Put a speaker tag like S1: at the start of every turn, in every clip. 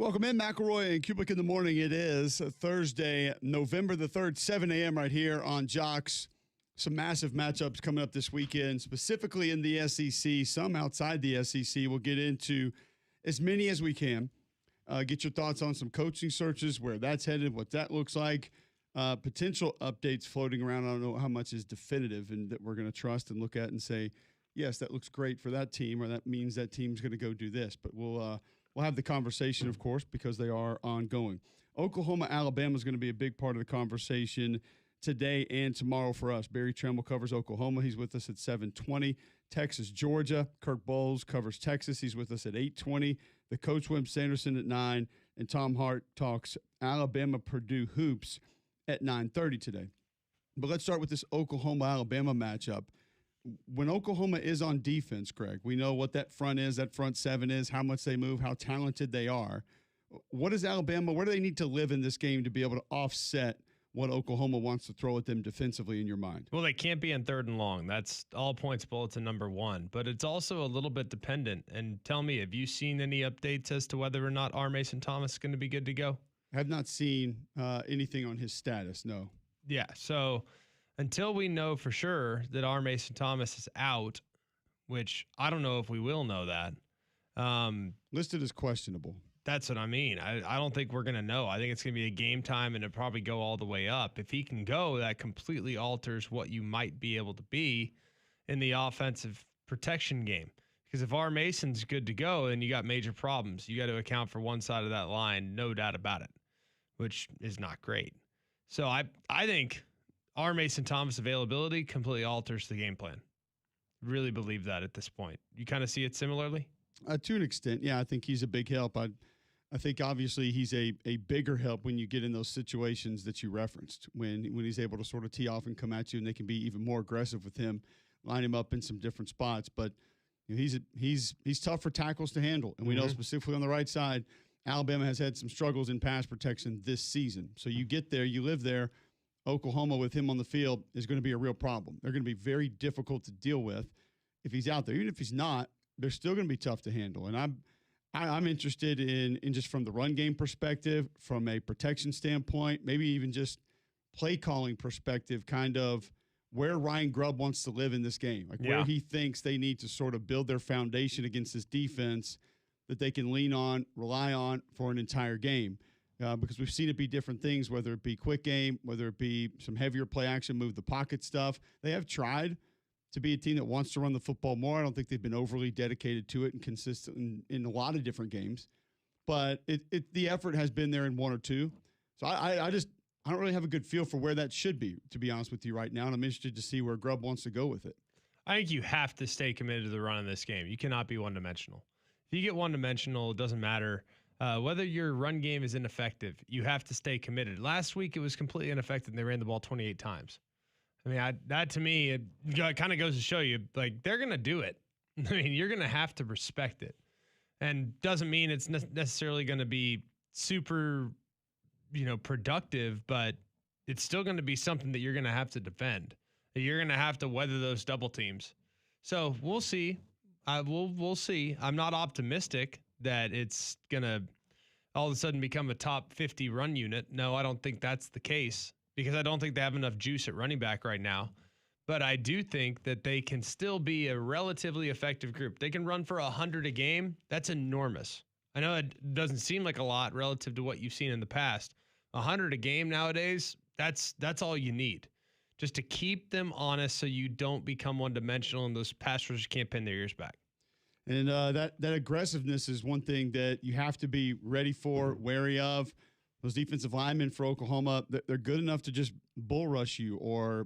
S1: Welcome in, McElroy and Cubelic in the morning. It is Thursday, November the 3rd, 7 a.m. right here on Jocks. Some massive matchups coming up this weekend, specifically in the SEC, some outside the SEC. We'll get into as many as we can. Get your thoughts on some coaching searches, where that's headed, what that looks like, potential updates floating around. I don't know how much is definitive and that we're going to trust and look at and say, yes, that looks great for that team, or that means that team's going to go do this. But we'll have the conversation, of course, because they are ongoing. Oklahoma, Alabama is going to be a big part of the conversation today and tomorrow for us. Barry Tremble covers Oklahoma. He's with us at 7:20. Texas, Georgia. Kirk Bowles covers Texas. He's with us at 8:20. The coach, Wim Sanderson, at 9. And Tom Hart talks Alabama, Purdue hoops at 9:30 today. But let's start with this Oklahoma-Alabama matchup. When Oklahoma is on defense, Greg, we know what that front is, that front seven is, how much they move, how talented they are. What is Alabama, where do they need to live in this game to be able to offset what Oklahoma wants to throw at them defensively in your mind?
S2: Well, they can't be in 3rd and long. That's all points bulletin number 1. But it's also a little bit dependent. And tell me, have you seen any updates as to whether or not R. Mason Thomas is going to be good to go?
S1: I have not seen anything on his status, no.
S2: Yeah, so until we know for sure that R. Mason Thomas is out, which I don't know if we will know that.
S1: Listed as questionable.
S2: That's what I mean. I don't think we're going to know. I think it's going to be a game time and it'll probably go all the way up. If he can go, that completely alters what you might be able to be in the offensive protection game. Because if R. Mason's good to go, then you got major problems. You got to account for one side of that line, no doubt about it, which is not great. So I think R. Mason Thomas availability completely alters the game plan. Really believe that at this point. You kind of see it similarly?
S1: To an extent, yeah. I think he's a big help. I think obviously he's a bigger help when you get in those situations that you referenced, when he's able to sort of tee off and come at you, and they can be even more aggressive with him, line him up in some different spots. But you know, he's tough for tackles to handle, and we know specifically on the right side, Alabama has had some struggles in pass protection this season. So you get there, you live there. Oklahoma with him on the field is going to be a real problem. They're going to be very difficult to deal with if he's out there. Even if he's not, they're still going to be tough to handle. And I'm interested in just from the run game perspective, from a protection standpoint, maybe even just play calling perspective, kind of where Ryan Grubb wants to live in this game, like where he thinks they need to sort of build their foundation against this defense that they can lean on, rely on for an entire game. Because we've seen it be different things, whether it be quick game, whether it be some heavier play action, move the pocket stuff. They have tried to be a team that wants to run the football more. I don't think they've been overly dedicated to it and consistent in a lot of different games. But the effort has been there in one or two. So I don't really have a good feel for where that should be, to be honest with you right now. And I'm interested to see where Grubb wants to go with it.
S2: I think you have to stay committed to the run in this game. You cannot be one-dimensional. If you get one-dimensional, it doesn't matter. Whether your run game is ineffective, you have to stay committed. Last week, it was completely ineffective, and they ran the ball 28 times. I mean, that to me, it kind of goes to show you, like, they're going to do it. I mean, you're going to have to respect it. And doesn't mean it's necessarily going to be super, productive, but it's still going to be something that you're going to have to defend. You're going to have to weather those double teams. So we'll see. We'll see. I'm not optimistic that it's going to all of a sudden become a top 50 run unit. No, I don't think that's the case, because I don't think they have enough juice at running back right now. But I do think that they can still be a relatively effective group. They can run for 100 a game. That's enormous. I know it doesn't seem like a lot relative to what you've seen in the past. 100 a game nowadays, that's all you need, just to keep them honest so you don't become one-dimensional and those pass rushers can't pin their ears back.
S1: And that aggressiveness is one thing that you have to be ready for, wary of. Those defensive linemen for Oklahoma, they're good enough to just bull rush you or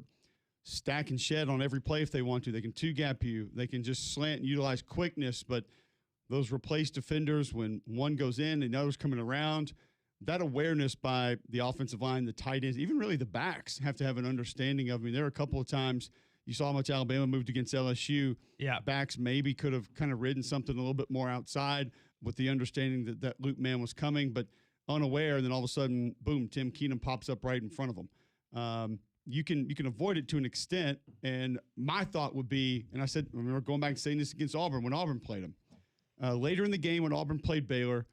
S1: stack and shed on every play if they want to. They can two-gap you. They can just slant and utilize quickness. But those replace defenders, when one goes in and another's coming around, that awareness by the offensive line, the tight ends, even really the backs have to have an understanding of. I mean, there are a couple of times – you saw how much Alabama moved against LSU. Yeah. Backs maybe could have kind of ridden something a little bit more outside with the understanding that loop man was coming, but unaware. And then all of a sudden, boom, Tim Keenum pops up right in front of them. You can avoid it to an extent. And my thought would be, and I remember going back and saying this against Auburn when Auburn played them. Later in the game when Auburn played Baylor,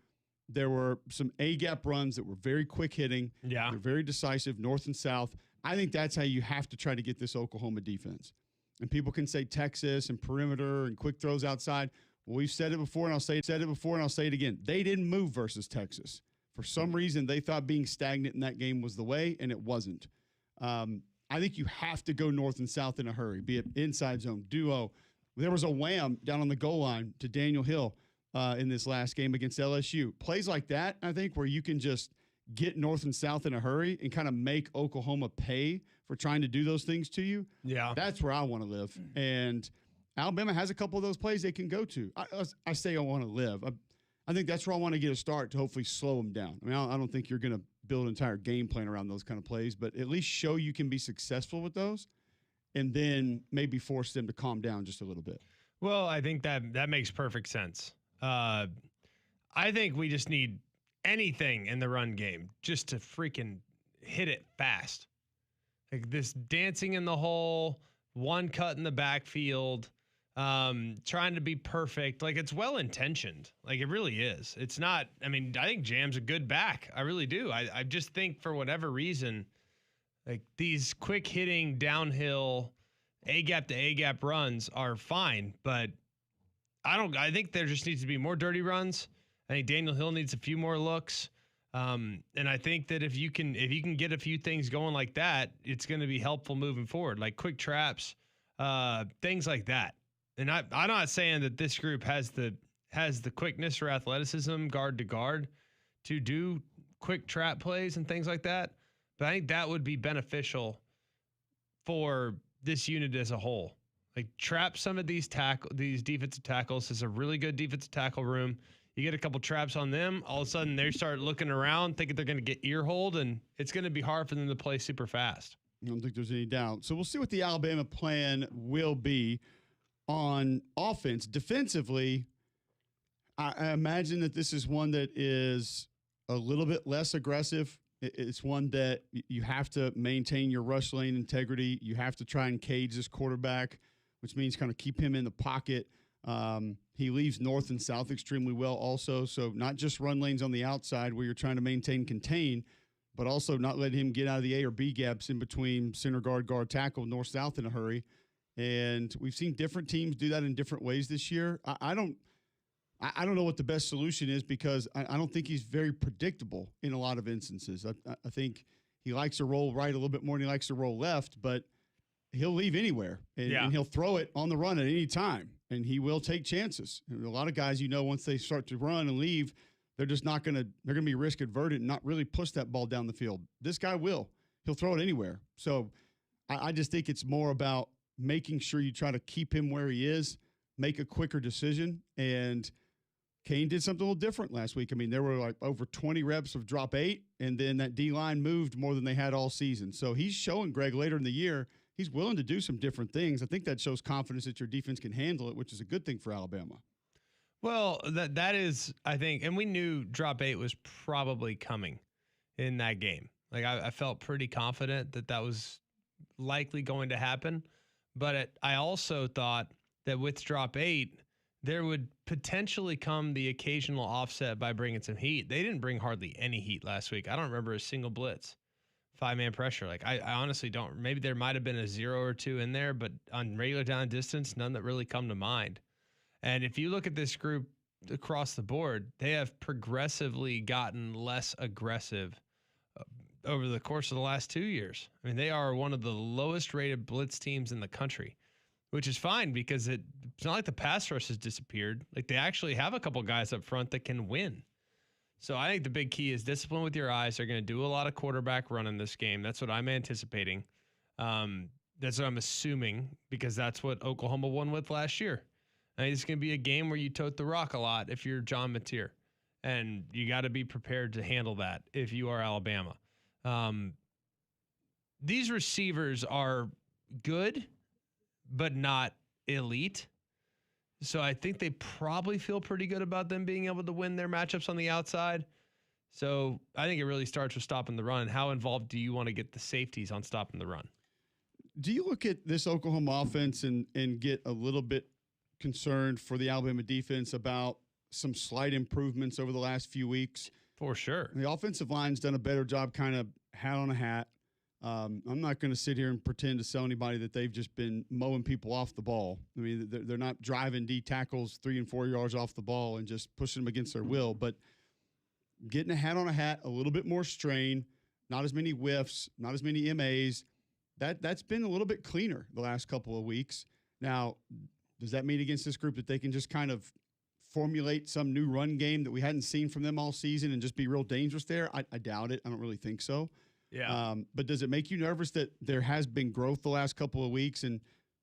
S1: There were some A-gap runs that were very quick hitting.
S2: Yeah.
S1: They're very decisive, north and south. I think that's how you have to try to get this Oklahoma defense. And people can say Texas and perimeter and quick throws outside. Well, we've said it before, and I'll say it again. They didn't move versus Texas. For some reason, they thought being stagnant in that game was the way, and it wasn't. I think you have to go north and south in a hurry, be it inside zone, duo. There was a wham down on the goal line to Daniel Hill in this last game against LSU. Plays like that, I think, where you can just get north and south in a hurry and kind of make Oklahoma pay for trying to do those things to you.
S2: Yeah.
S1: That's where I want to live. And Alabama has a couple of those plays they can go to. I say I want to live. I think that's where I want to get a start to hopefully slow them down. I mean, I don't think you're going to build an entire game plan around those kind of plays, but at least show you can be successful with those and then maybe force them to calm down just a little bit.
S2: Well, I think that makes perfect sense. I think we just need anything in the run game just to freaking hit it fast. Like this dancing in the hole, one cut in the backfield, trying to be perfect. Like it's well-intentioned. Like it really is. It's not, I mean, I think Jam's a good back. I really do. I just think for whatever reason, like these quick hitting downhill A-gap to A-gap runs are fine, but I think there just needs to be more dirty runs. I think Daniel Hill needs a few more looks. And I think that if you can get a few things going like that, it's going to be helpful moving forward, like quick traps, things like that. And I'm not saying that this group has the quickness or athleticism guard to guard to do quick trap plays and things like that. But I think that would be beneficial for this unit as a whole. Like trap some of these defensive tackles. This is a really good defensive tackle room. You get a couple traps on them, all of a sudden they start looking around, thinking they're going to get ear hold, and it's going to be hard for them to play super fast.
S1: I don't think there's any doubt. So we'll see what the Alabama plan will be on offense. Defensively, I imagine that this is one that is a little bit less aggressive. It's one that you have to maintain your rush lane integrity. You have to try and cage this quarterback, which means kind of keep him in the pocket. He leaves north and south extremely well also. So not just run lanes on the outside where you're trying to maintain, contain, but also not let him get out of the A or B gaps in between center guard, guard tackle, north, south in a hurry. And we've seen different teams do that in different ways this year. I don't know what the best solution is because I don't think he's very predictable in a lot of instances. I think he likes to roll right a little bit more than he likes to roll left, but he'll leave anywhere and he'll throw it on the run at any time. And he will take chances. And a lot of guys, once they start to run and leave, they're just not going to – they're going to be risk averted and not really push that ball down the field. This guy will. He'll throw it anywhere. So I just think it's more about making sure you try to keep him where he is, make a quicker decision. And Kane did something a little different last week. I mean, there were like over 20 reps of drop 8, and then that D-line moved more than they had all season. So he's showing, Greg, later in the year – he's willing to do some different things. I think that shows confidence that your defense can handle it, which is a good thing for Alabama.
S2: Well, that is, I think, and we knew drop 8 was probably coming in that game. Like I felt pretty confident that was likely going to happen. But I also thought that with drop 8, there would potentially come the occasional offset by bringing some heat. They didn't bring hardly any heat last week. I don't remember a single blitz. 5-man pressure. Like I honestly don't. Maybe there might have been a 0 or 2 in there, but on regular down distance, none that really come to mind. And if you look at this group across the board, they have progressively gotten less aggressive over the course of the last 2 years. I mean, they are one of the lowest rated blitz teams in the country, which is fine because it's not like the pass rush has disappeared. Like they actually have a couple guys up front that can win. So I think the big key is discipline with your eyes. They're going to do a lot of quarterback run in this game. That's what I'm anticipating. That's what I'm assuming because that's what Oklahoma won with last year. I think it's going to be a game where you tote the rock a lot if you're John Mateer. And you got to be prepared to handle that if you are Alabama. These receivers are good, but not elite. So I think they probably feel pretty good about them being able to win their matchups on the outside. So I think it really starts with stopping the run. How involved do you want to get the safeties on stopping the run?
S1: Do you look at this Oklahoma offense and get a little bit concerned for the Alabama defense about some slight improvements over the last few weeks.
S2: For sure.
S1: The offensive line's done a better job kind of hat on a hat. I'm not going to sit here and pretend to sell anybody that they've just been mowing people off the ball. I mean, they're not driving D tackles 3 and 4 yards off the ball and just pushing them against their will, but getting a hat on a hat, a little bit more strain, not as many whiffs, not as many MAs. That's been a little bit cleaner the last couple of weeks. Now, does that mean against this group that they can just kind of formulate some new run game that we hadn't seen from them all season and just be real dangerous there? I doubt it. I don't really think so.
S2: Yeah.
S1: But does it make you nervous that there has been growth the last couple of weeks? And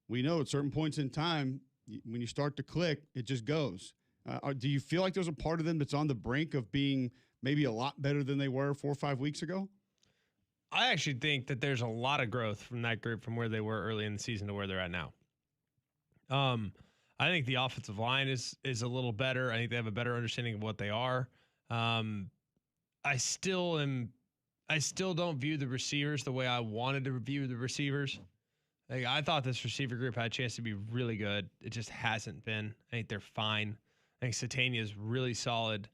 S1: we know at certain points in time, when you start to click, it just goes. Do you feel like there's a part of them that's on the brink of being maybe a lot better than they were 4 or 5 weeks ago?
S2: I actually think that there's a lot of growth from that group from where they were early in the season to where they're at now. I think the offensive line is a little better. I think they have a better understanding of what they are. I still don't view the receivers the way I wanted to view the receivers. Like, I thought this receiver group had a chance to be really good. It just hasn't been. I think they're fine. I think Satania is really solid.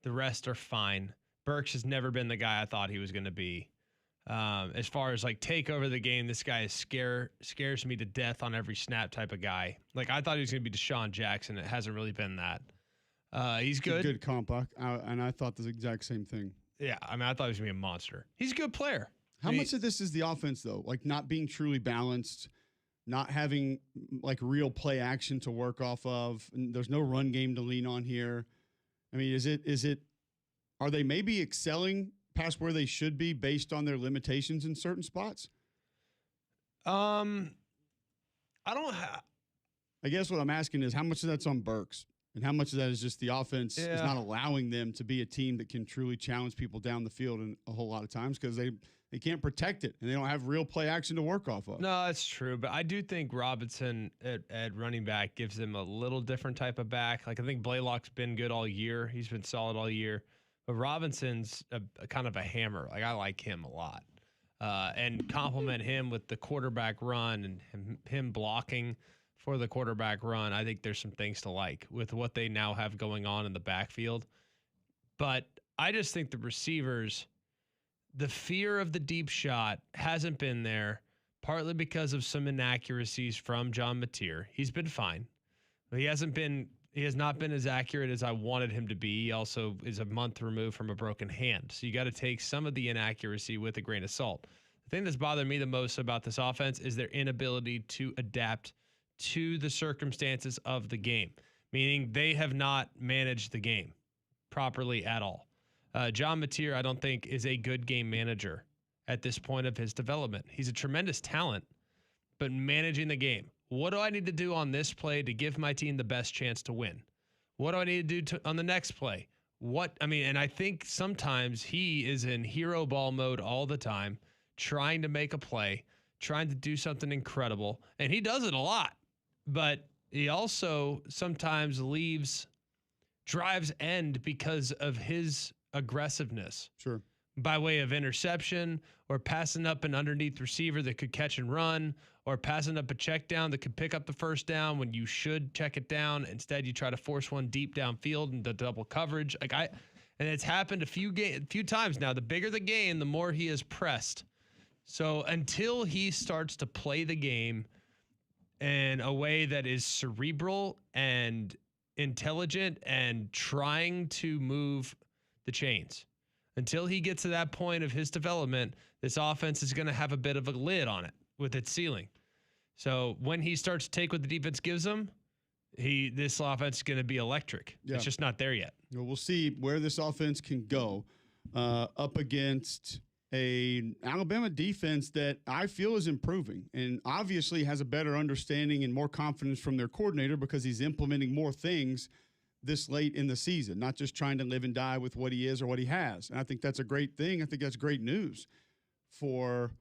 S2: The rest are fine. Burks has never been the guy I thought he was going to be. As far as like take over the game, this guy scares me to death on every snap type of guy. Like, I thought he was going to be Deshaun Jackson. It hasn't really been that. He's good.
S1: Good comp, and I thought the exact same thing.
S2: Yeah, I mean, I thought he was going to be a monster. He's a good player.
S1: How much of this is the offense, though? Like, not being truly balanced, not having like real play action to work off of. And there's no run game to lean on here. I mean, are they maybe excelling past where they should be based on their limitations in certain spots?
S2: I
S1: guess what I'm asking is how much of that's on Burks and how much of that is just the offense is not allowing them to be a team that can truly challenge people down the field in a whole lot of times because they can't protect it and they don't have real play action to work off of.
S2: No, that's true. But I do think Robinson at running back gives them a little different type of back. Like, I think Blaylock's been good all year. He's been solid all year. But Robinson's a kind of a hammer. Like, I like him a lot. And complement him with the quarterback run and him blocking for the quarterback run. I think there's some things to like with what they now have going on in the backfield. But I just think the receivers, the fear of the deep shot hasn't been there, partly because of some inaccuracies from John Mateer. He's been fine. But he has not been as accurate as I wanted him to be. He also is a month removed from a broken hand. So you got to take some of the inaccuracy with a grain of salt. The thing that's bothered me the most about this offense is their inability to adapt to the circumstances of the game, meaning they have not managed the game properly at all. John Mateer, I don't think, is a good game manager at this point of his development. He's a tremendous talent, but managing the game. What do I need to do on this play to give my team the best chance to win? What do I need to do on the next play? And I think sometimes he is in hero ball mode all the time, trying to make a play, trying to do something incredible. And he does it a lot, but he also sometimes leaves drives end because of his aggressiveness.
S1: Sure.
S2: By way of interception or passing up an underneath receiver that could catch and run, or passing up a check down that could pick up the first down when you should check it down. Instead, you try to force one deep downfield into double coverage. And it's happened a few times now. The bigger the game, the more he is pressed. So until he starts to play the game in a way that is cerebral and intelligent and trying to move the chains, until he gets to that point of his development, this offense is going to have a bit of a lid on it with its ceiling. So when he starts to take what the defense gives him, this offense is going to be electric. Yeah. It's just not there yet.
S1: Well, we'll see where this offense can go up against a Alabama defense that I feel is improving and obviously has a better understanding and more confidence from their coordinator because he's implementing more things this late in the season, not just trying to live and die with what he is or what he has. And I think that's a great thing. I think that's great news for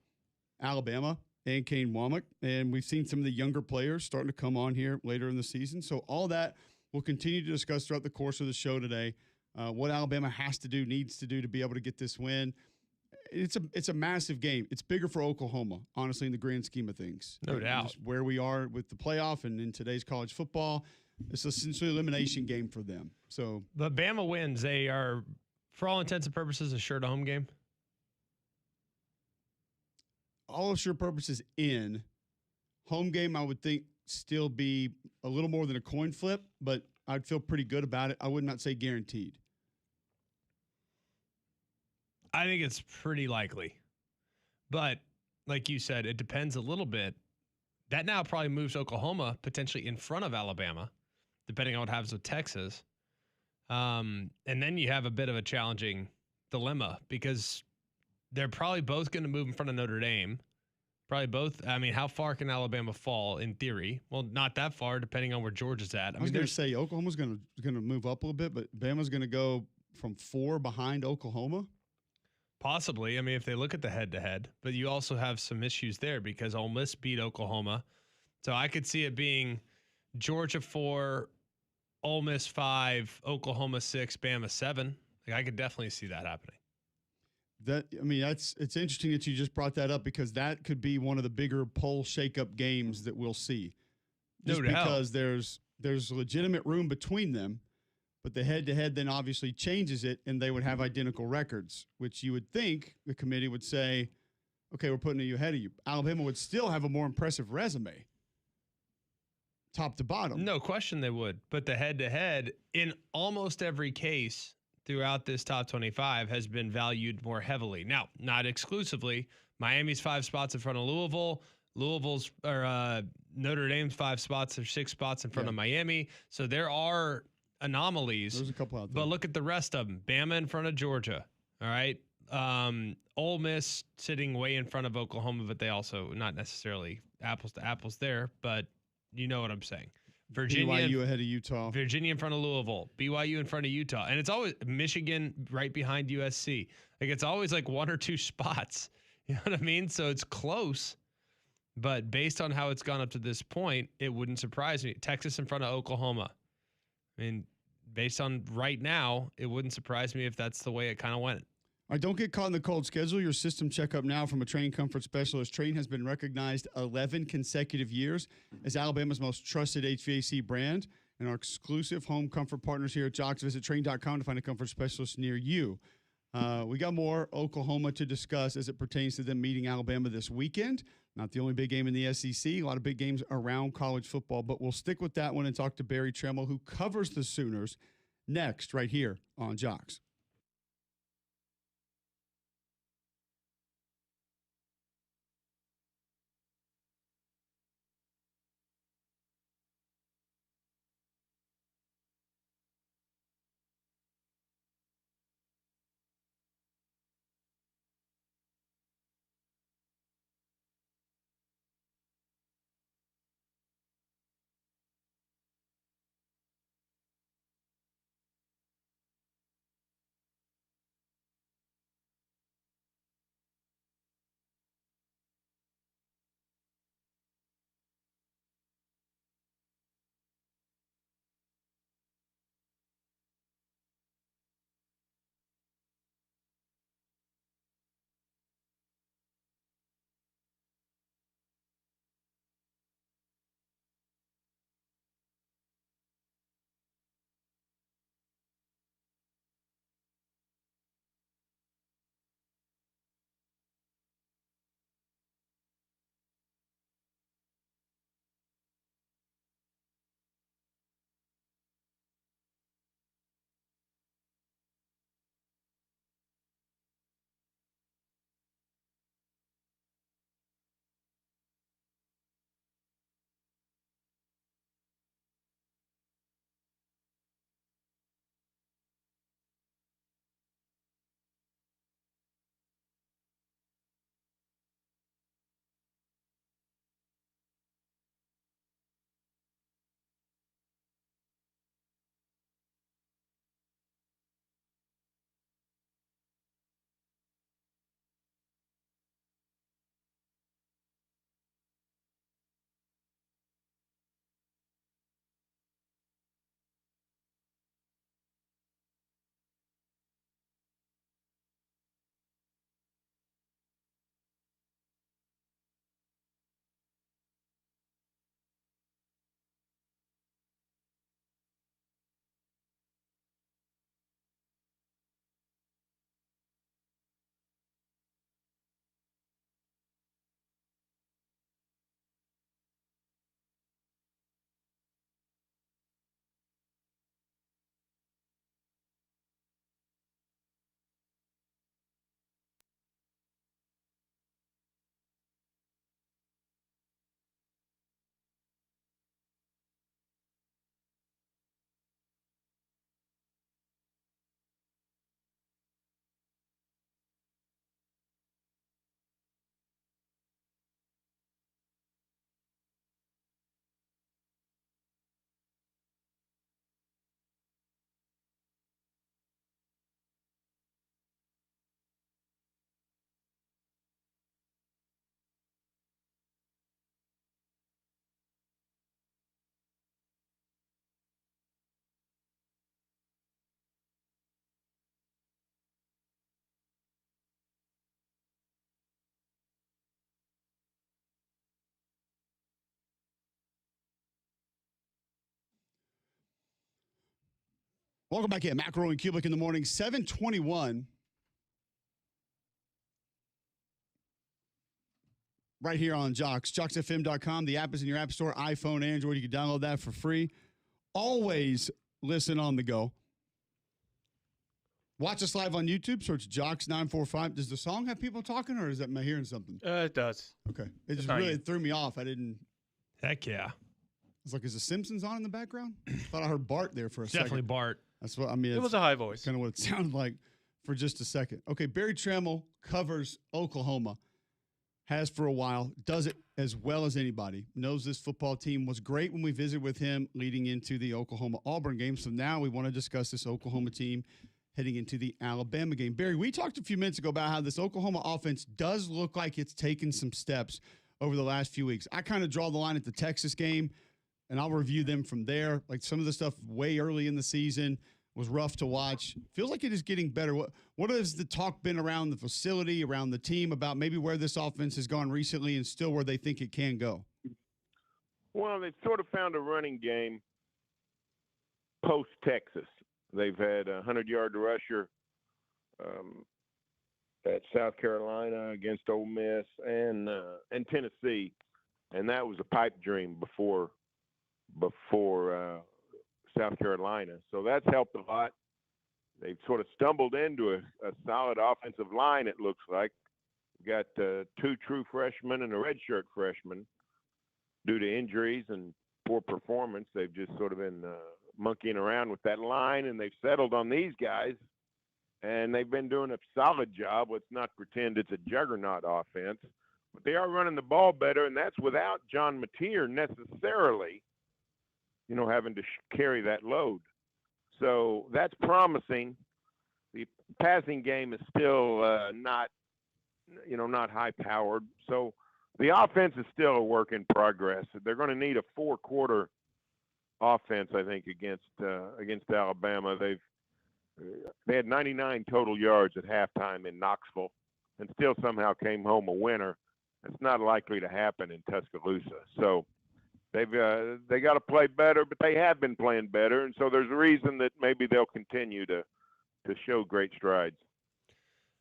S1: Alabama and Kane Womack. And we've seen some of the younger players starting to come on here later in the season. So all that we'll continue to discuss throughout the course of the show today. What Alabama has to do, needs to do to be able to get this win. It's a massive game. It's bigger for Oklahoma, honestly, in the grand scheme of things.
S2: No doubt.
S1: Just where we are with the playoff and in today's college football. it's essentially an elimination game for them. So,
S2: But Bama wins. They are, for all intents and purposes, a sure to home game.
S1: all of sure purposes in home game, I would think still be a little more than a coin flip, but I'd feel pretty good about it. I would not say guaranteed.
S2: I think it's pretty likely. But like you said, it depends a little bit. That now probably moves Oklahoma potentially in front of Alabama, depending on what happens with Texas. And then you have a bit of a challenging dilemma because they're probably both going to move in front of Notre Dame. Probably both. I mean, how far can Alabama fall in theory? Well, not that far, depending on where Georgia's at.
S1: I was going to say Oklahoma's going to move up a little bit, but Bama's going to go from 4 behind Oklahoma.
S2: Possibly. I mean, if they look at the head-to-head, but you also have some issues there because Ole Miss beat Oklahoma. So I could see it being Georgia 4, Ole Miss 5, Oklahoma 6, Bama 7. Like, I could definitely see that happening.
S1: It's interesting that you just brought that up because that could be one of the bigger poll shakeup games that we'll see. Just because there's legitimate room between them, but the head-to-head then obviously changes it, and they would have identical records, which you would think the committee would say, okay, we're putting you ahead of you. Alabama would still have a more impressive resume, top to bottom.
S2: No question they would, but the head-to-head in almost every case throughout this top 25 has been valued more heavily. Now, not exclusively. Miami's 5 spots in front of Louisville. Notre Dame's 5 spots or 6 spots in front of Miami. So there are anomalies.
S1: There's a couple out there.
S2: But look at the rest of them. Bama in front of Georgia. All right. Ole Miss sitting way in front of Oklahoma, but they also not necessarily apples to apples there, but you know what I'm saying. Virginia,
S1: BYU ahead of Utah.
S2: Virginia in front of Louisville, BYU in front of Utah, and it's always Michigan right behind USC. Like it's always like 1 or 2 spots. You know what I mean? So it's close, but based on how it's gone up to this point, it wouldn't surprise me. Texas in front of Oklahoma. I mean, based on right now, it wouldn't surprise me if that's the way it kind of went.
S1: All right, don't get caught in the cold. Schedule your system checkup now from a Train Comfort Specialist. Train has been recognized 11 consecutive years as Alabama's most trusted HVAC brand and our exclusive home comfort partners here at Jocks. Visit Train.com to find a comfort specialist near you. We got more Oklahoma to discuss as it pertains to them meeting Alabama this weekend. Not the only big game in the SEC. A lot of big games around college football, but we'll stick with that one and talk to Barry Tremmel, who covers the Sooners, next right here on Jocks. Welcome back in. McElroy and Cubelic in the morning, 7:21. Right here on Jocks, jocksfm.com. The app is in your app store, iPhone, Android. You can download that for free. Always listen on the go. Watch us live on YouTube. Search Jocks945. Does the song have people talking, or is that am I hearing something?
S3: It does.
S1: Okay. It just really threw me off. I didn't.
S2: Heck yeah.
S1: It's like, is the Simpsons on in the background? I thought I heard Bart there for a second.
S2: Definitely Bart.
S1: That's what I mean.
S3: It was a high voice.
S1: Kind of what it sounded like for just a second. Okay, Barry Trammell covers Oklahoma, has for a while, does it as well as anybody, knows this football team, was great when we visited with him leading into the Oklahoma-Auburn game. So now we want to discuss this Oklahoma team heading into the Alabama game. Barry, we talked a few minutes ago about how this Oklahoma offense does look like it's taken some steps over the last few weeks. I kind of draw the line at the Texas game, and I'll review them from there. Like some of the stuff way early in the season was rough to watch. Feels like it is getting better. What has the talk been around the facility, around the team, about maybe where this offense has gone recently and still where they think it can go?
S4: Well, they've sort of found a running game post-Texas. They've had a 100-yard rusher at South Carolina against Ole Miss and Tennessee, and that was a pipe dream before South Carolina. So that's helped a lot. They've sort of stumbled into a solid offensive line, it looks like. We've got 2 true freshmen and a redshirt freshman. Due to injuries and poor performance, they've just sort of been monkeying around with that line, and they've settled on these guys, and they've been doing a solid job. Let's not pretend it's a juggernaut offense, but they are running the ball better, and that's without John Mateer necessarily, having to carry that load. So that's promising. The passing game is still not high-powered. So the offense is still a work in progress. They're going to need a 4-quarter offense, I think, against Alabama. They had 99 total yards at halftime in Knoxville, and still somehow came home a winner. It's not likely to happen in Tuscaloosa. So they got to play better, but they have been playing better, and so there's a reason that maybe they'll continue to show great strides.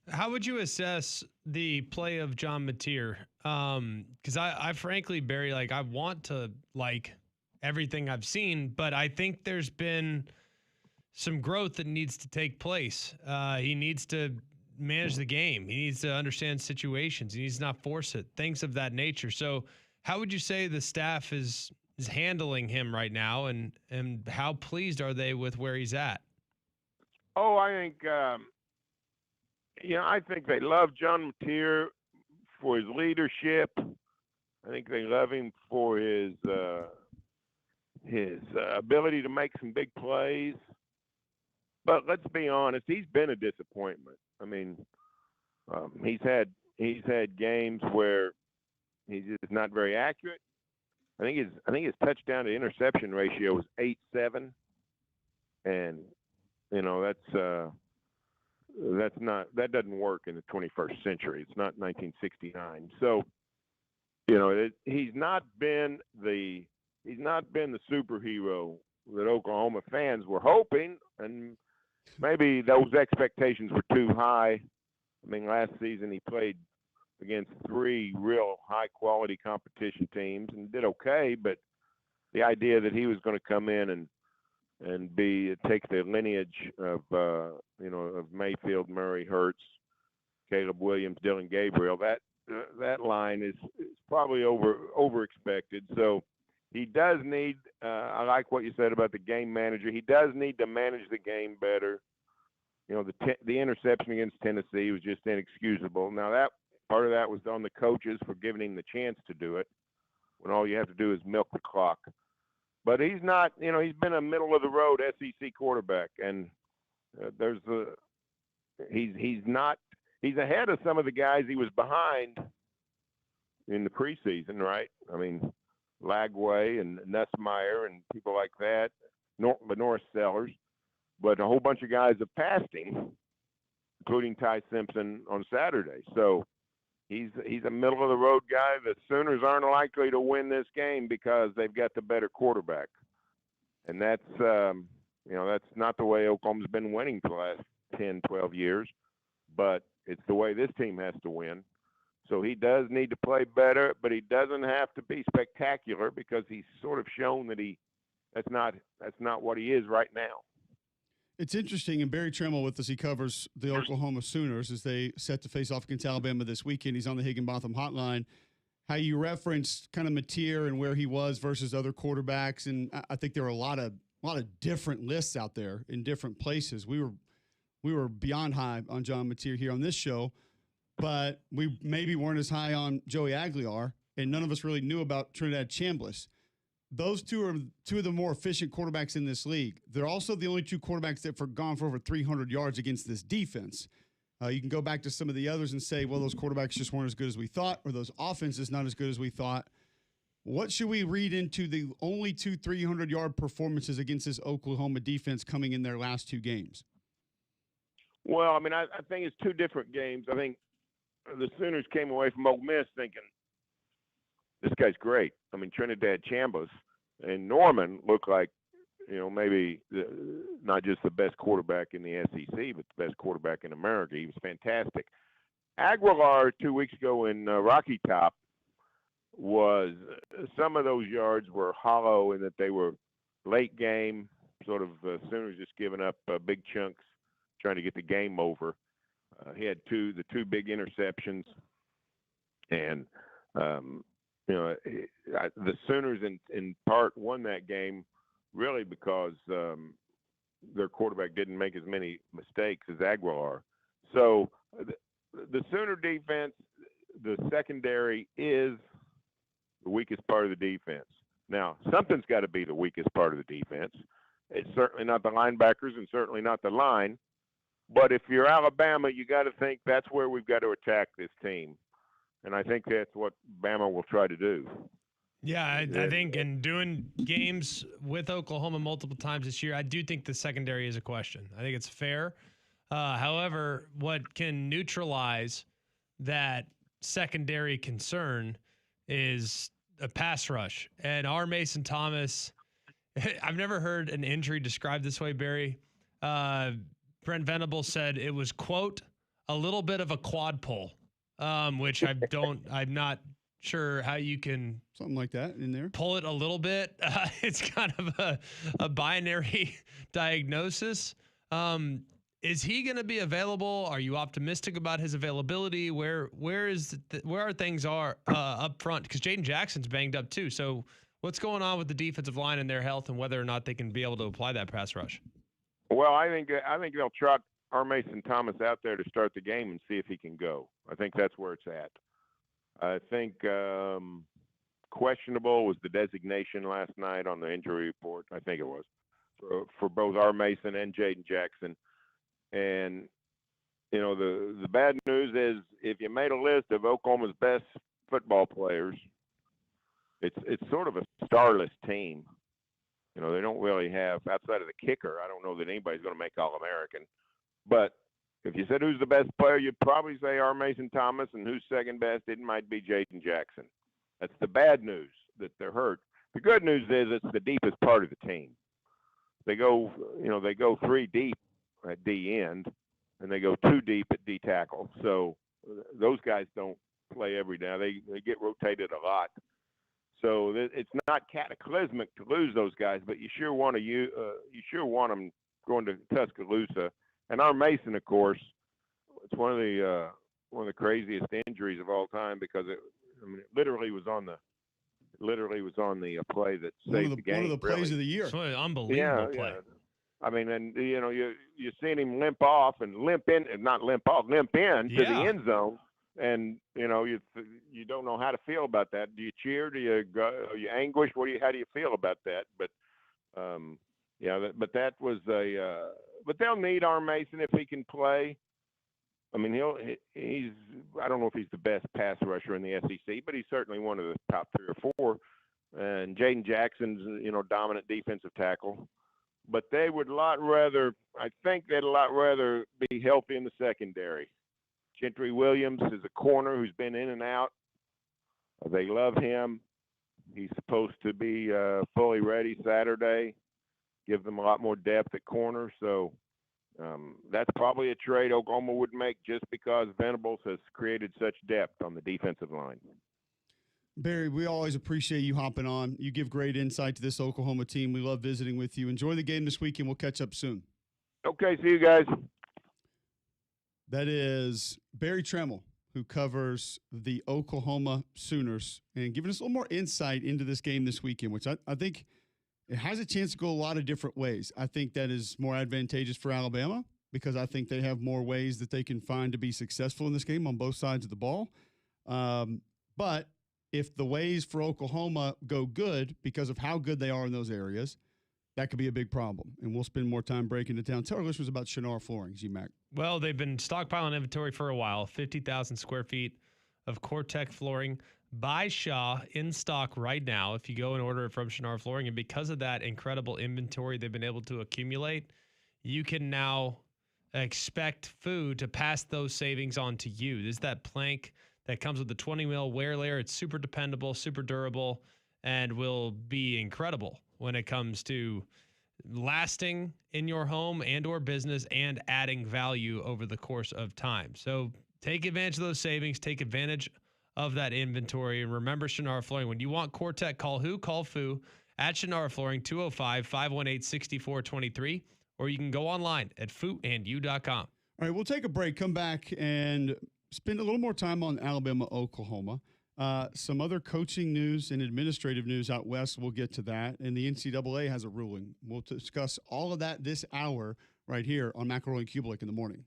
S2: How would you assess the play of John Mateer? Because I frankly, Barry, I want to like everything I've seen, but I think there's been some growth that needs to take place. He needs to manage the game. He needs to understand situations. He needs to not force it, things of that nature. So how would you say the staff is handling him right now, and how pleased are they with where he's at?
S4: Oh, I think I think they love John Mateer for his leadership. I think they love him for his ability to make some big plays. But let's be honest, he's been a disappointment. I mean, he's had games where he's just not very accurate. I think his touchdown to interception ratio was 8-7, and that doesn't work in the 21st century. It's not 1969. So he's not been the superhero that Oklahoma fans were hoping, and maybe those expectations were too high. I mean, last season he played against 3 real high-quality competition teams and did okay, but the idea that he was going to come in and take the lineage of Mayfield, Murray, Hurts, Caleb Williams, Dylan Gabriel, that line is probably over expected. So he does need. I like what you said about the game manager. He does need to manage the game better. The interception against Tennessee was just inexcusable. Now that part of that was on the coaches for giving him the chance to do it, when all you have to do is milk the clock. But he's not. He's been a middle of the road SEC quarterback, and he's not. He's ahead of some of the guys he was behind in the preseason, right? I mean, Lagway and Nussmeier and people like that, Norris Sellers, but a whole bunch of guys have passed him, including Ty Simpson on Saturday. So he's a middle of the road guy. The Sooners aren't likely to win this game because they've got the better quarterback, and that's That's not the way Oklahoma's been winning for the last 10, 12 years, but it's the way this team has to win. So he does need to play better, but he doesn't have to be spectacular because he's sort of shown that that's not what he is right now.
S1: It's interesting, and Barry Tremmel with us, he covers the Oklahoma Sooners as they set to face off against Alabama this weekend. He's on the Higginbotham hotline. How you referenced kind of Mateer and where he was versus other quarterbacks, and I think there were a lot of different lists out there in different places. We were beyond high on John Mateer here on this show, but we maybe weren't as high on Joey Aguilar, and none of us really knew about Trinidad Chambliss. Those two are two of the more efficient quarterbacks in this league. They're also the only two quarterbacks that have gone for over 300 yards against this defense. You can go back to some of the others and say, well, those quarterbacks just weren't as good as we thought, or those offenses not as good as we thought. What should we read into the only two 300-yard performances against this Oklahoma defense coming in their last two games?
S4: Well, I mean, I think it's two different games. I think the Sooners came away from Ole Miss thinking, this guy's great. I mean, Trinidad Chambliss and Norman look like, maybe not just the best quarterback in the SEC, but the best quarterback in America. He was fantastic. Aguilar 2 weeks ago in Rocky Top was some of those yards were hollow in that they were late game, sort of Sooners just giving up big chunks, trying to get the game over. He had the two big interceptions, and the Sooners in part won that game really because their quarterback didn't make as many mistakes as Aguilar. So the Sooner defense, the secondary is the weakest part of the defense. Now, something's got to be the weakest part of the defense. It's certainly not the linebackers and certainly not the line. But if you're Alabama, you got to think that's where we've got to attack this team. And I think that's what Bama will try to do.
S2: Yeah, I think in doing games with Oklahoma multiple times this year, I do think the secondary is a question. I think it's fair. However, what can neutralize that secondary concern is a pass rush. And our Mason Thomas, I've never heard an injury described this way, Barry. Brent Venable said it was, quote, a little bit of a quad pull, which I'm not sure how you can
S1: something like that in there
S2: pull it a little bit. It's kind of a binary diagnosis. Is he going to be available? Are you optimistic about his availability? Where are things up front? Because Jaden Jackson's banged up too. So what's going on with the defensive line and their health, and whether or not they can be able to apply that pass rush?
S4: Well, I think they'll trot our Mason Thomas out there to start the game and see if he can go. I think that's where it's at. I think questionable was the designation last night on the injury report. I think it was for both our Mason and Jaden Jackson. And the bad news is if you made a list of Oklahoma's best football players, it's sort of a starless team. They don't really have, outside of the kicker, I don't know that anybody's going to make All-American. But if you said who's the best player, you'd probably say our Mason Thomas, and who's second best, it might be Jaden Jackson. That's the bad news, that they're hurt. The good news is it's the deepest part of the team. They go three deep at D end, and they go two deep at D tackle. So those guys don't play every day. They get rotated a lot. So it's not cataclysmic to lose those guys, but you sure want them going to Tuscaloosa. And our Mason, of course, it's one of the craziest injuries of all time because it literally was on the play that saved the game.
S1: One of the plays of the year.
S2: It's an unbelievable play.
S4: Yeah. I mean, and you seen him limp in to the end zone. And you don't know how to feel about that. Do you cheer? Do you go? Are you anguished? How do you feel about that? But but that was but they'll need our Mason if he can play. I mean, he's I don't know if he's the best pass rusher in the SEC, but he's certainly one of the top 3 or 4. And Jaden Jackson's dominant defensive tackle. But they would I think they'd a lot rather be healthy in the secondary. Gentry Williams is a corner who's been in and out. They love him. He's supposed to be fully ready Saturday. gives them a lot more depth at corner. So that's probably a trade Oklahoma would make just because Venables has created such depth on the defensive line.
S1: Barry, we always appreciate you hopping on. You give great insight to this Oklahoma team. We love visiting with you. Enjoy the game this weekend. We'll catch up soon.
S4: Okay, see you guys.
S1: That is Barry Tremmel, who covers the Oklahoma Sooners, and giving us a little more insight into this game this weekend, which I think it has a chance to go a lot of different ways. I think that is more advantageous for Alabama because I think they have more ways that they can find to be successful in this game on both sides of the ball. But if the ways for Oklahoma go good because of how good they are in those areas, that could be a big problem. And we'll spend more time breaking it down. Tell our listeners about Shinar Flooring, G-Mac.
S2: Well, they've been stockpiling inventory for a while, 50,000 square feet of Core-Tech flooring by Shaw in stock right now if you go and order it from Shinar Flooring. And because of that incredible inventory they've been able to accumulate, you can now expect food to pass those savings on to you. There's that plank that comes with the 20 mil wear layer. It's super dependable, super durable, and will be incredible when it comes to lasting in your home and or business and adding value over the course of time. So take advantage of those savings, take advantage of that inventory, and remember Shinar Flooring. When you want Core-Tech, call who? Call Fu at Shinar Flooring, 205-518-6423, or you can go online at fooandyou.com.
S1: All right, we'll take a break, come back, and spend a little more time on Alabama, Oklahoma. Some other coaching news and administrative news out west. We'll get to that. And the NCAA has a ruling. We'll discuss all of that this hour right here on McElroy and Cubelic in the morning.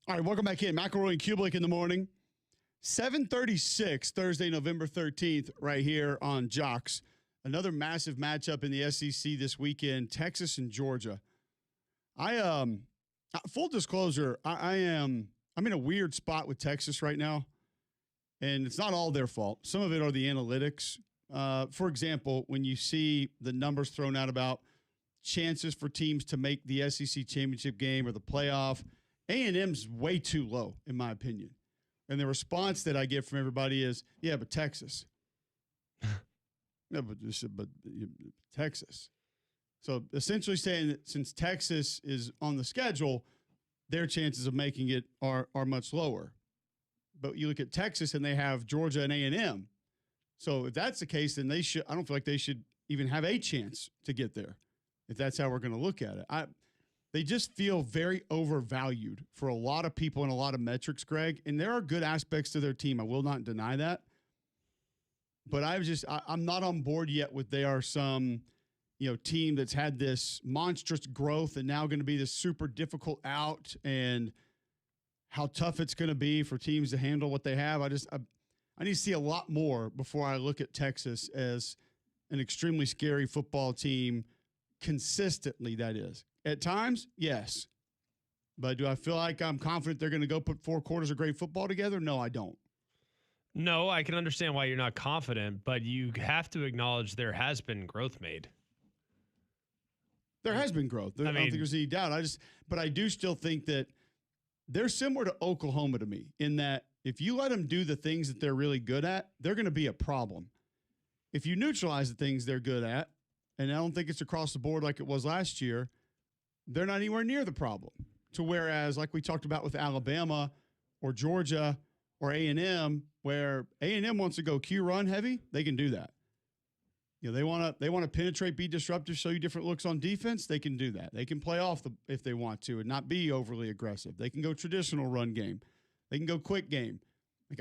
S1: All right, welcome back in. McElroy and Cubelic in the morning. 7:36 Thursday, November 13th, right here on Jocks. Another massive matchup in the SEC this weekend, Texas and Georgia. Full disclosure, I'm in a weird spot with Texas right now, and it's not all their fault. Some of it are the analytics. For example, when you see the numbers thrown out about chances for teams to make the SEC championship game or the playoff, A&M's way too low, in my opinion. And the response that I get from everybody is, yeah, but Texas. No, but Texas. So essentially saying that since Texas is on the schedule, their chances of making it are much lower. But you look at Texas and they have Georgia and A&M. So if that's the case, then I don't feel like they should even have a chance to get there, if that's how we're going to look at it. They just feel very overvalued for a lot of people and a lot of metrics, Greg. And there are good aspects to their team. I will not deny that. But I'm not on board yet with they are some, team that's had this monstrous growth and now going to be this super difficult out, and how tough it's going to be for teams to handle what they have. I need to see a lot more before I look at Texas as an extremely scary football team consistently, that is. At times, yes. But do I feel like I'm confident they're going to go put 4 quarters of great football together? No, I don't.
S2: No, I can understand why you're not confident, but you have to acknowledge there has been growth made.
S1: There has been growth. I don't think there's any doubt. But I do still think that they're similar to Oklahoma to me in that if you let them do the things that they're really good at, they're going to be a problem. If you neutralize the things they're good at, and I don't think it's across the board like it was last year, they're not anywhere near the problem. To whereas, like we talked about with Alabama or Georgia or A&M, where A&M wants to go Q run heavy, they can do that. They want to penetrate, be disruptive, show you different looks on defense. They can do that. They can play off if they want to and not be overly aggressive. They can go traditional run game. They can go quick game.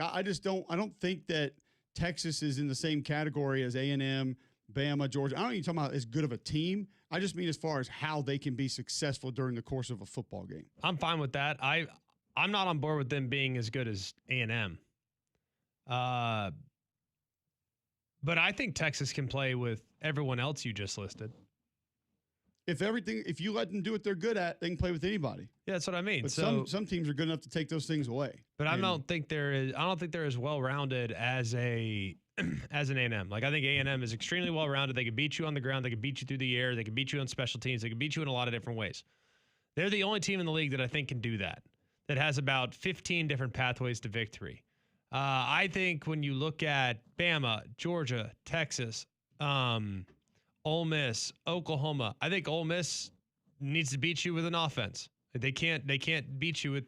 S1: I don't think that Texas is in the same category as A&M, Bama, Georgia. I don't even talk about as good of a team. I just mean as far as how they can be successful during the course of a football game.
S2: I'm fine with that. I'm not on board with them being as good as A&M. But I think Texas can play with everyone else you just listed.
S1: If you let them do what they're good at, they can play with anybody.
S2: Yeah, that's what I mean.
S1: But
S2: so
S1: some teams are good enough to take those things away.
S2: But I don't think they're as well-rounded as an A&M. Like, I think A&M is extremely well-rounded. They can beat you on the ground. They can beat you through the air. They can beat you on special teams. They can beat you in a lot of different ways. They're the only team in the league that I think can do that has about 15 different pathways to victory. I think when you look at Bama, Georgia, Texas, Ole Miss, Oklahoma, I think Ole Miss needs to beat you with an offense. They can't beat you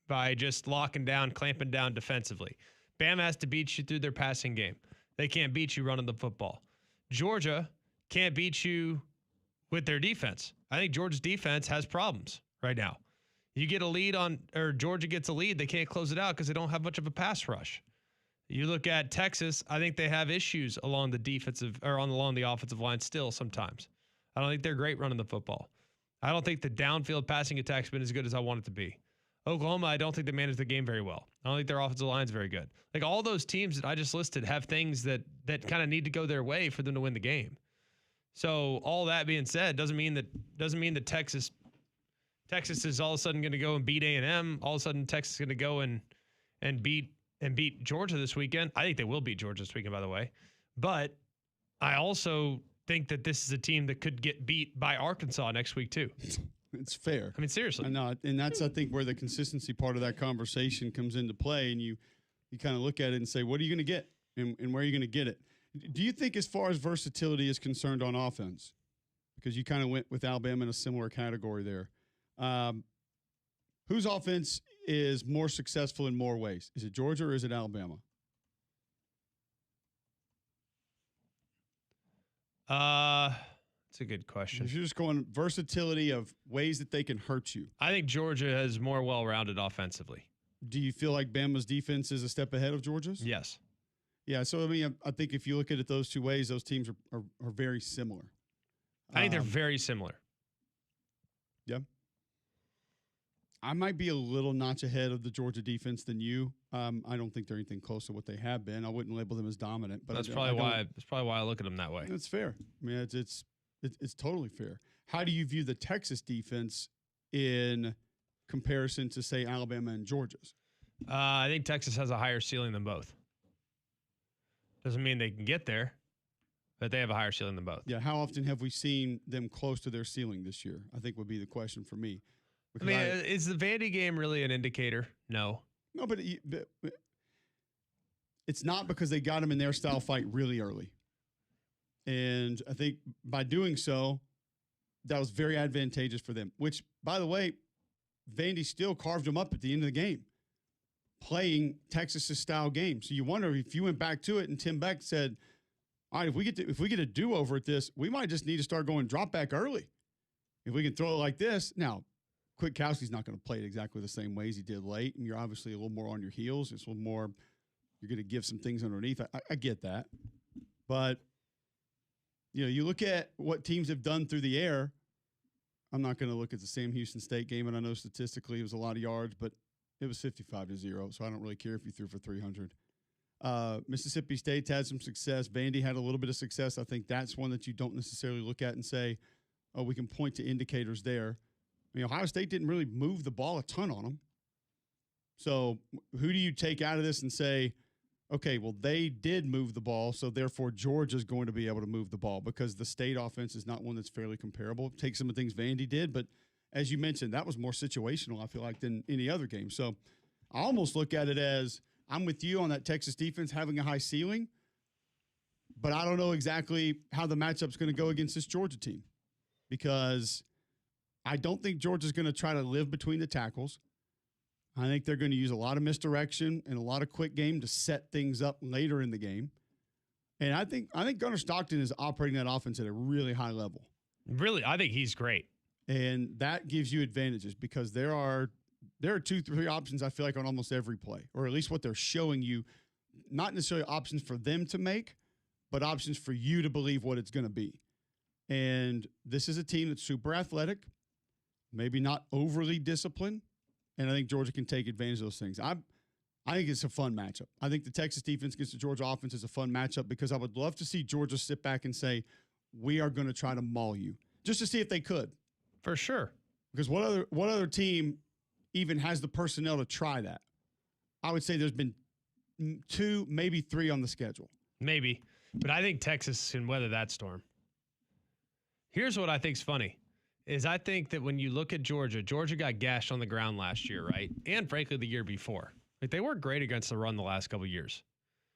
S2: by just locking down, clamping down defensively. Bama has to beat you through their passing game. They can't beat you running the football. Georgia can't beat you with their defense. I think Georgia's defense has problems right now. You get a lead or Georgia gets a lead, they can't close it out because they don't have much of a pass rush. You look at Texas, I think they have issues along the offensive line still sometimes. I don't think they're great running the football. I don't think the downfield passing attack's been as good as I want it to be. Oklahoma, I don't think they manage the game very well. I don't think their offensive line's very good. Like, all those teams that I just listed have things that kind of need to go their way for them to win the game. So all that being said, doesn't mean that Texas is all of a sudden going to go and beat A&M. All of a sudden, Texas is going to go and beat Georgia this weekend. I think they will beat Georgia this weekend, by the way. But I also think that this is a team that could get beat by Arkansas next week too.
S1: It's fair.
S2: I mean, seriously.
S1: I know, and that's, I think, where the consistency part of that conversation comes into play, and you kind of look at it and say, what are you going to get, and where are you going to get it? Do you think, as far as versatility is concerned on offense, because you kind of went with Alabama in a similar category there, whose offense is more successful in more ways? Is it Georgia or is it Alabama?
S2: It's a good question.
S1: If you're just going versatility of ways that they can hurt you.
S2: I think Georgia is more well-rounded offensively.
S1: Do you feel like Bama's defense is a step ahead of Georgia's?
S2: Yes.
S1: Yeah, so I mean, I think if you look at it those two ways, those teams are very similar.
S2: I think they're very similar.
S1: Yeah. I might be a little notch ahead of the Georgia defense than you. I don't think they're anything close to what they have been. I wouldn't label them as dominant, but
S2: that's probably why I look at them that way.
S1: It's fair. I mean, it's totally fair. How do you view the Texas defense in comparison to, say, Alabama and Georgia's?
S2: I think Texas has a higher ceiling than both. Doesn't mean they can get there, but they have a higher ceiling than both.
S1: Yeah. How often have we seen them close to their ceiling this year? I think would be the question for me.
S2: I mean, is the Vandy game really an indicator? No.
S1: No, but it's not, because they got them in their style fight really early. And I think by doing so, that was very advantageous for them, which, by the way, Vandy still carved them up at the end of the game, playing Texas' style game. So you wonder if you went back to it and Tim Beck said, all right, if we get a do-over at this, we might just need to start going drop back early. If we can throw it like this. Now, Kwiatkowski's not going to play it exactly the same way as he did late, and you're obviously a little more on your heels. It's a little more, you're going to give some things underneath. I get that. But, you look at what teams have done through the air. I'm not going to look at the Sam Houston State game, and I know statistically it was a lot of yards, but it was 55-0, so I don't really care if you threw for 300. Mississippi State's had some success. Vandy had a little bit of success. I think that's one that you don't necessarily look at and say, oh, we can point to indicators there. I mean, Ohio State didn't really move the ball a ton on them. So who do you take out of this and say, okay, well, they did move the ball, so therefore Georgia's going to be able to move the ball, because the State offense is not one that's fairly comparable. Take some of the things Vandy did, but as you mentioned, that was more situational, I feel like, than any other game. So I almost look at it as, I'm with you on that Texas defense having a high ceiling, but I don't know exactly how the matchup's going to go against this Georgia team, because I don't think Georgia's going to try to live between the tackles. I think they're going to use a lot of misdirection and a lot of quick game to set things up later in the game. And I think Gunnar Stockton is operating that offense at a really high level.
S2: Really, I think he's great.
S1: And that gives you advantages, because there are 2-3 options, I feel like, on almost every play, or at least what they're showing you, not necessarily options for them to make, but options for you to believe what it's going to be. And this is a team that's super athletic, maybe not overly disciplined, and I think Georgia can take advantage of those things. I think it's a fun matchup. I think the Texas defense against the Georgia offense is a fun matchup, because I would love to see Georgia sit back and say, we are going to try to maul you, just to see if they could.
S2: For sure.
S1: Because what other team even has the personnel to try that? I would say there's been 2, maybe 3 on the schedule.
S2: Maybe. But I think Texas can weather that storm. Here's what I think's funny. Is I think that when you look at Georgia got gashed on the ground last year, right? And frankly, the year before. Like, they weren't great against the run the last couple of years.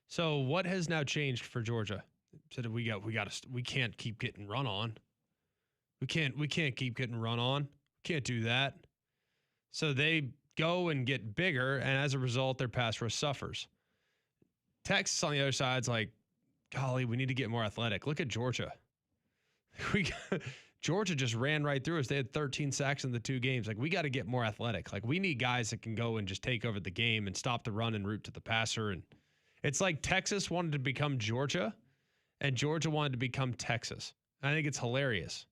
S2: So what has now changed for Georgia? So that we can't keep getting run on. We can't keep getting run on. Can't do that. So they go and get bigger, and as a result, their pass rush suffers. Texas on the other side's like, golly, we need to get more athletic. Look at Georgia. Georgia just ran right through us. They had 13 sacks in the 2 games. Like, we got to get more athletic. Like, we need guys that can go and just take over the game and stop the run and route to the passer. And it's like Texas wanted to become Georgia, and Georgia wanted to become Texas. I think it's hilarious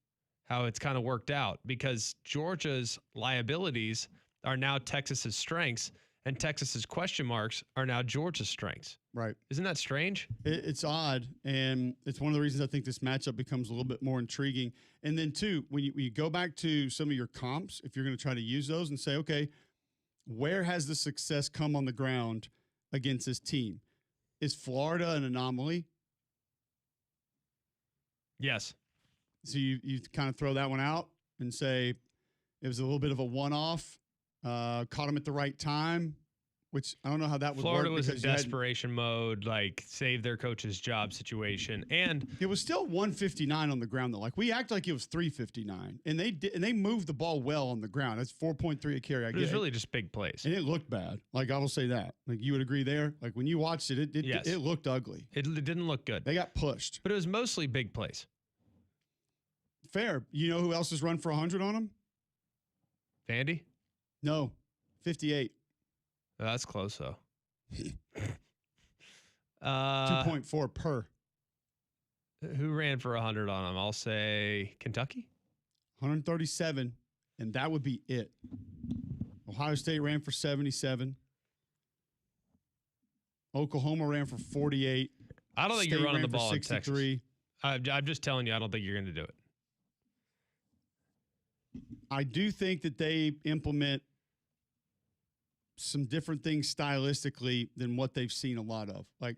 S2: how it's kind of worked out, because Georgia's liabilities are now Texas's strengths, and Texas's question marks are now Georgia's strengths.
S1: Right.
S2: Isn't that strange?
S1: It's odd, and it's one of the reasons I think this matchup becomes a little bit more intriguing. And then, too, when you go back to some of your comps, if you're going to try to use those and say, okay, where has the success come on the ground against this team? Is Florida an anomaly?
S2: Yes.
S1: So you kind of throw that one out and say it was a little bit of a one-off, caught them at the right time, which I don't know how that would
S2: Florida
S1: work.
S2: Florida was in desperation mode, like save their coach's job situation. And
S1: it was still 159 on the ground, though. Like, we act like it was 359, and they moved the ball well on the ground. It's 4.3 a carry.
S2: It was really just big plays.
S1: And it looked bad. Like, I will say that. Like, you would agree there? Like, when you watched it, it looked ugly.
S2: It didn't look good.
S1: They got pushed.
S2: But it was mostly big plays.
S1: Fair. You know who else has run for 100 on them?
S2: Vandy?
S1: No, 58.
S2: Oh, that's close, though.
S1: 2.4 per.
S2: Who ran for 100 on them? I'll say Kentucky.
S1: 137, and that would be it. Ohio State ran for 77. Oklahoma ran for 48.
S2: I don't think
S1: State
S2: you're running the
S1: ran for
S2: ball in Texas.
S1: 63.
S2: I'm just telling you, I don't think you're going to do it.
S1: I do think that they implement some different things stylistically than what they've seen a lot of. Like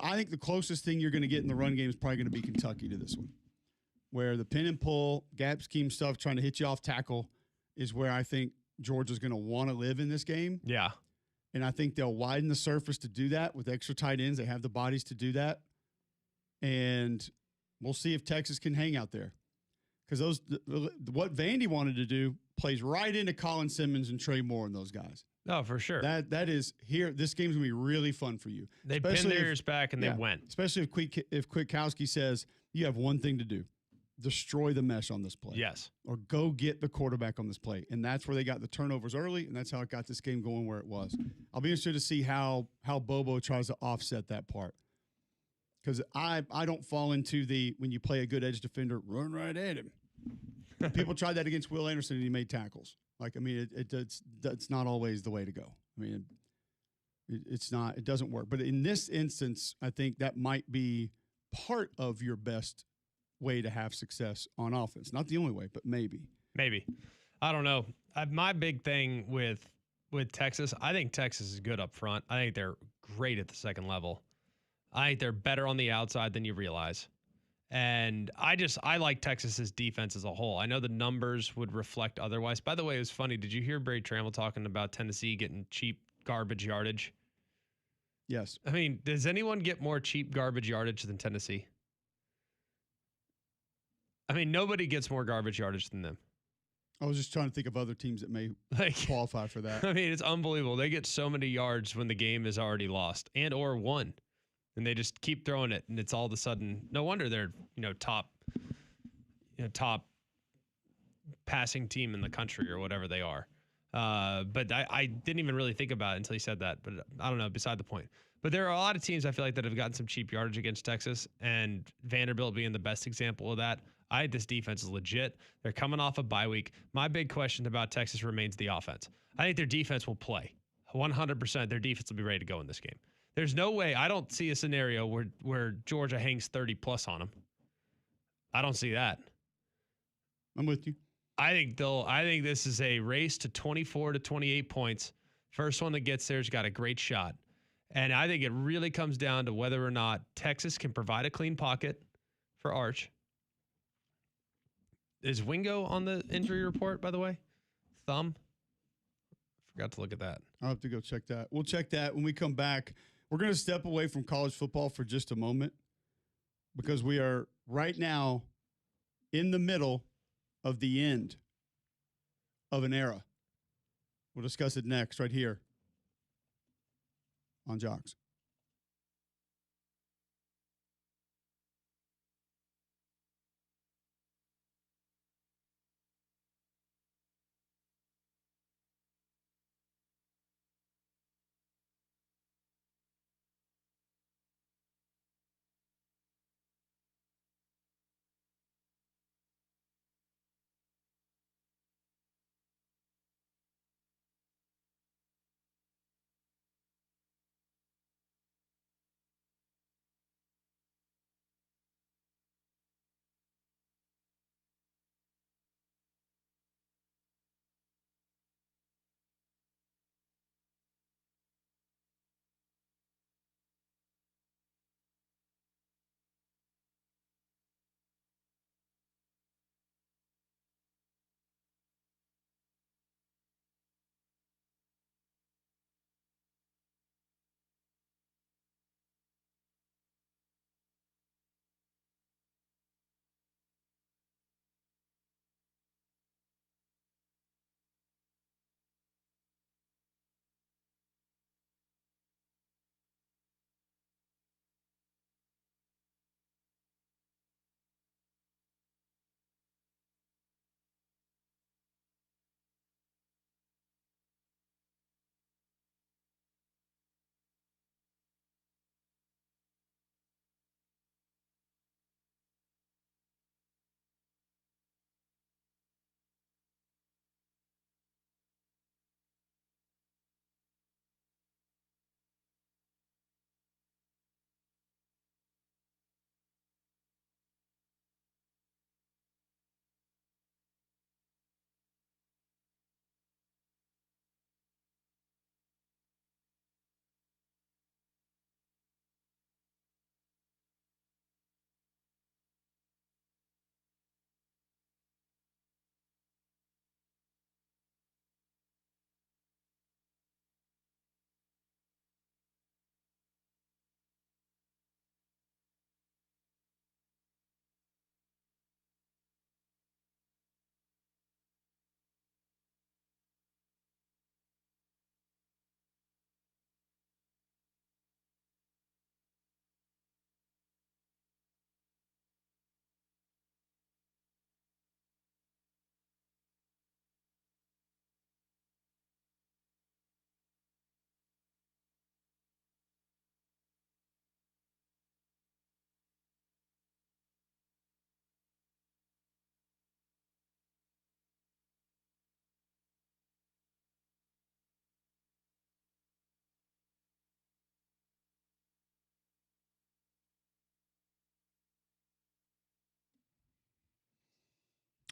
S1: I think the closest thing you're going to get in the run game is probably going to be Kentucky to this one, where the pin and pull, gap scheme stuff, trying to hit you off tackle is where I think Georgia's going to want to live in this game.
S2: Yeah.
S1: And I think they'll widen the surface to do that with extra tight ends. They have the bodies to do that. And we'll see if Texas can hang out there. Because what Vandy wanted to do plays right into Colin Simmons and Trey Moore and those guys.
S2: Oh, for sure.
S1: That is here. This game's gonna be really fun for you.
S2: They pinned their ears back and they went.
S1: Especially if Kwiatkowski says you have one thing to do: destroy the mesh on this play.
S2: Yes.
S1: Or go get the quarterback on this play, and that's where they got the turnovers early, and that's how it got this game going where it was. I'll be interested to see how Bobo tries to offset that part. Because I don't fall into when you play a good edge defender, run right at him. People tried that against Will Anderson and he made tackles. It's not always the way to go. I mean, it's not. It doesn't work. But in this instance, I think that might be part of your best way to have success on offense. Not the only way, but maybe.
S2: Maybe. I don't know. My big thing with Texas, I think Texas is good up front. I think they're great at the second level. I think they're better on the outside than you realize. And I like Texas's defense as a whole. I know the numbers would reflect otherwise. By the way, it was funny. Did you hear Brady Trammell talking about Tennessee getting cheap garbage yardage?
S1: Yes.
S2: I mean, does anyone get more cheap garbage yardage than Tennessee? I mean, nobody gets more garbage yardage than them.
S1: I was just trying to think of other teams that may qualify for that.
S2: I mean, it's unbelievable. They get so many yards when the game is already lost and or won. And they just keep throwing it, and it's all of a sudden, no wonder they're, top passing team in the country or whatever they are. But I didn't even really think about it until he said that. But I don't know, beside the point. But there are a lot of teams I feel like that have gotten some cheap yardage against Texas, and Vanderbilt being the best example of that. I think this defense is legit. They're coming off a bye week. My big question about Texas remains the offense. I think their defense will play. 100% their defense will be ready to go in this game. There's no way. I don't see a scenario where Georgia hangs 30 plus on them. I don't see that.
S1: I'm with you.
S2: I think this is a race to 24 to 28 points. First one that gets there's got a great shot. And I think it really comes down to whether or not Texas can provide a clean pocket for Arch. Is Wingo on the injury report, by the way? Thumb? Forgot to look at that.
S1: I'll have to go check that. We'll check that when we come back. We're going to step away from college football for just a moment because we are right now in the middle of the end of an era. We'll discuss it next right here on Jocks.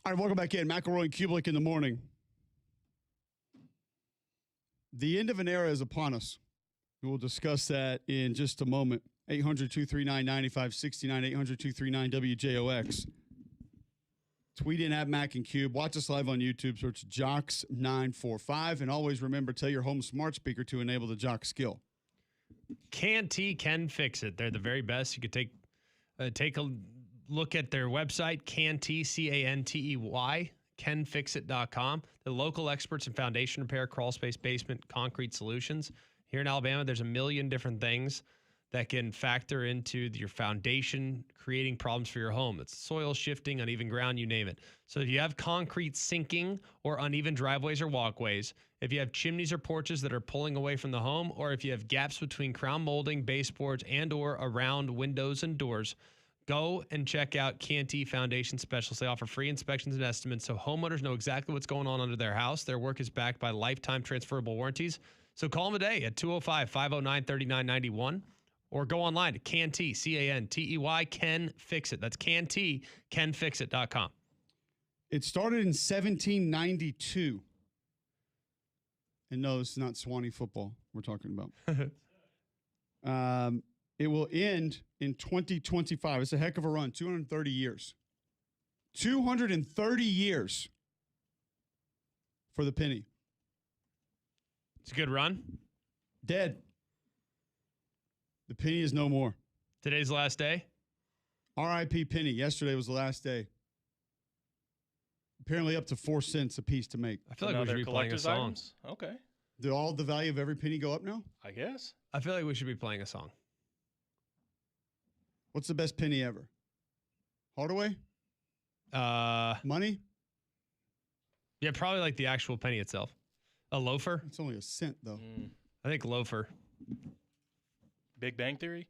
S1: All right, welcome back in. McElroy and Cubelic in the morning. The end of an era is upon us. We will discuss that in just a moment. 800-239-9569, 800-239-WJOX. Tweet in at Mac and Cube. Watch us live on YouTube. Search Jocks945. And always remember, tell your home smart speaker to enable the Jock skill.
S2: Canty can fix it. They're the very best. You could take a look at their website, Canty, Cantey, canfixit.com. The local experts in foundation repair, crawl space, basement, concrete solutions. Here in Alabama, there's a million different things that can factor into your foundation, creating problems for your home. It's soil shifting, uneven ground, you name it. So if you have concrete sinking or uneven driveways or walkways, if you have chimneys or porches that are pulling away from the home, or if you have gaps between crown molding, baseboards, and or around windows and doors, go and check out Canty Foundation Specialists. They offer free inspections and estimates so homeowners know exactly what's going on under their house. Their work is backed by lifetime transferable warranties. So call them today at 205-509-3991 or go online to Canty, Cantey, can fix it. That's Canty, canfixit.com.
S1: It started in 1792. And no, it's not Swanee football we're talking about. It will end in 2025. It's a heck of a run. 230 years. 230 years for the penny.
S2: It's a good run.
S1: Dead. The penny is no more.
S2: Today's the last day.
S1: R.I.P. penny. Yesterday was the last day. Apparently up to 4 cents a piece to make.
S2: I feel like we should be playing a song.
S3: Items? Okay.
S1: Do all the value of every penny go up now?
S3: I guess.
S2: I feel like we should be playing a song.
S1: What's the best penny ever? Hardaway? Money?
S2: Yeah, probably like the actual penny itself. A loafer?
S1: It's only a cent, though.
S2: I think loafer.
S3: Big Bang Theory?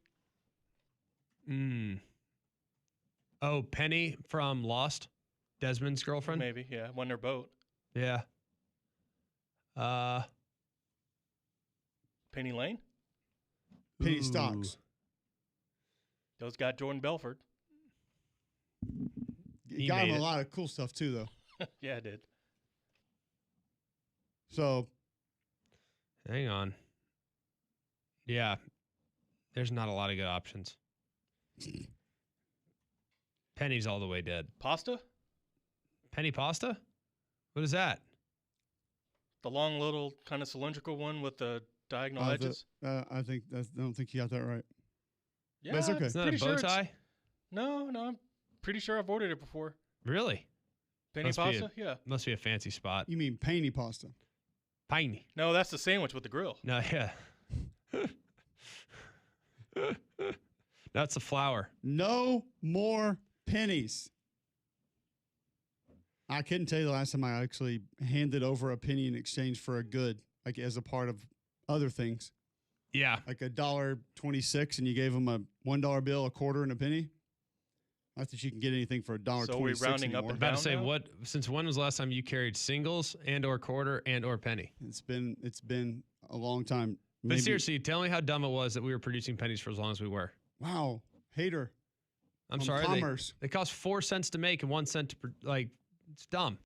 S2: Oh, Penny from Lost? Desmond's girlfriend?
S3: Maybe, yeah. Won their boat.
S2: Yeah.
S3: Penny Lane?
S1: Penny stocks.
S3: Those got Jordan Belfort.
S1: It got him a lot of cool stuff, too, though.
S3: Yeah, it did.
S1: So.
S2: Hang on. Yeah. There's not a lot of good options. Penny's all the way dead.
S3: Pasta?
S2: Penny pasta? What is that?
S3: The long little kind of cylindrical one with the diagonal edges?
S1: I don't think you got that right.
S3: Yeah,
S1: but it's okay.
S2: It's not a bow tie?
S3: No, I'm pretty sure I've ordered it before.
S2: Really?
S3: Penny pasta? Yeah.
S2: Must be a fancy spot.
S1: You mean penny pasta?
S2: Penny.
S3: No, that's the sandwich with the grill.
S2: No, yeah. That's a flour.
S1: No more pennies. I couldn't tell you the last time I actually handed over a penny in exchange for a good, like as a part of other things.
S2: Yeah.
S1: Like $1.26, and you gave them a $1 bill, a quarter, and a penny. Not that you can get anything for $1.26
S3: So are we rounding
S1: anymore.
S3: up and
S2: About
S3: down
S2: to say,
S3: now?
S2: since when was the last time you carried singles and or quarter and or penny?
S1: It's been a long time.
S2: But seriously, tell me how dumb it was that we were producing pennies for as long as we were.
S1: Wow, hater.
S2: I'm
S1: On
S2: sorry.
S1: commerce.
S2: They cost 4 cents to make and 1 cent to it's dumb.